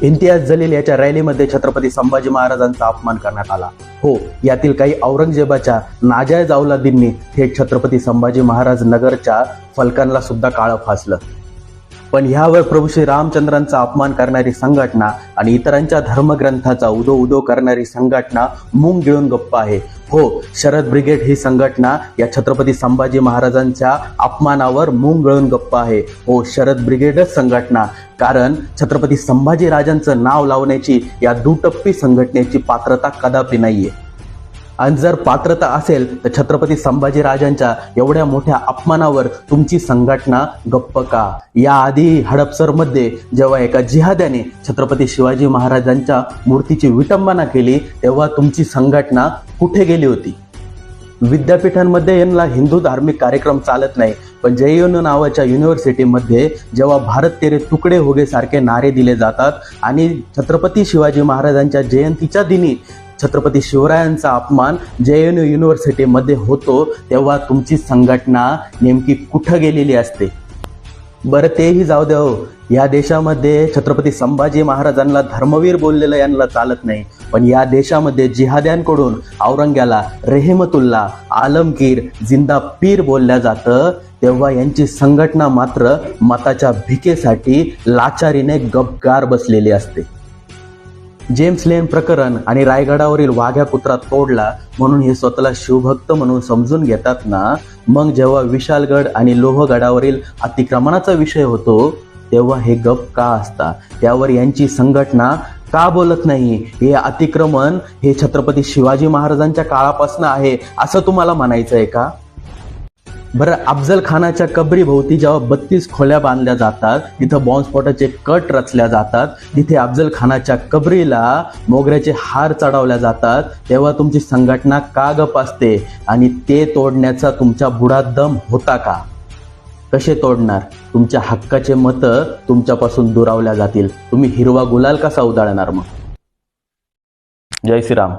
इम्तियाज जलील याच्या रॅलीमध्ये छत्रपती संभाजी महाराजांचा अपमान करण्यात आला। हो, यातील काही औरंगजेबाच्या नाजायज औलादींनी थेट छत्रपती संभाजी महाराज नगरच्या फलकांना सुद्धा काळं फासलं। पण ह्यावर प्रभू श्री रामचंद्रांचा अपमान करणारी संघटना आणि इतरांच्या धर्मग्रंथाचा उदो उदो करणारी संघटना मूग गिळून गप्प आहे। हो, शरद ब्रिगेड ही संघटना या छत्रपती संभाजी महाराजांच्या अपमानावर मूग गिळून गप्प आहे। हो, शरद ब्रिगेडच संघटना, कारण छत्रपती संभाजी राजांचं नाव लावण्याची या दुटप्पी संघटनेची पात्रता कदापि नाहीये। आणि जर पात्रता असेल तर छत्रपती संभाजी राजांच्या एवढ्या मोठ्या अपमानावर तुमची संघटना गप्प का? याआधी हडपसरमध्ये जेव्हा एका जिहाद्याने छत्रपती शिवाजी महाराजांच्या मूर्तीची विटंबना केली तेव्हा तुमची संघटना कुठे गेली होती? विद्यापीठांमध्ये यांना हिंदू धार्मिक कार्यक्रम चालत नाही, पण JNU नावाच्या युनिव्हर्सिटीमध्ये जेव्हा भारत तेरे तुकडे होगे सारखे नारे दिले जातात आणि छत्रपती शिवाजी महाराजांच्या जयंतीच्या दिनी छत्रपती शिवरायांचा अपमान JNU युनिव्हर्सिटीमध्ये होतो तेव्हा तुमची संघटना नेमकी कुठं गेलेली असते? बरं, तेही जाऊ द्या हो, या देशामध्ये छत्रपती संभाजी महाराजांना धर्मवीर बोललेलं यांना चालत नाही, पण या देशामध्ये जिहाद्यांकडून औरंग्याला रेहमतुल्ला, आलमगीर, जिंदा पीर बोलल्या जातं तेव्हा यांची संघटना मात्र मताच्या भिकेसाठी लाचारीने गपगार बसलेली असते। जेम्स लेन प्रकरण आणि रायगडावरील वाघ्या कुत्रा तोडला म्हणून हे स्वतःला शिवभक्त म्हणून समजून घेतात ना, मग जेव्हा विशालगड आणि लोहगडावरील अतिक्रमणाचा विषय होतो तेव्हा हे गप का असता? त्यावर यांची संघटना का बोलत नाही? हे अतिक्रमण हे छत्रपती शिवाजी महाराजांच्या काळापासून आहे असं तुम्हाला म्हणायचं आहे का? बरं, अफजल खानाच्या कबरीभोवती जेव्हा 32 खोल्या बांधल्या जातात, तिथं बॉम्बस्फोटाचे कट रचल्या जातात, तिथे अफजल खानाच्या कबरीला मोगऱ्याचे हार चढवल्या जातात, तेव्हा तुमची संघटना का गप असते? आणि ते तोडण्याचा तुमच्या बुडात दम होता का? कसे तोडणार? तुमच्या हक्काचे मतं तुमच्यापासून दुरावल्या जातील। तुम्ही हिरवा गुलाल कसा उधळणार मग? जय श्रीराम।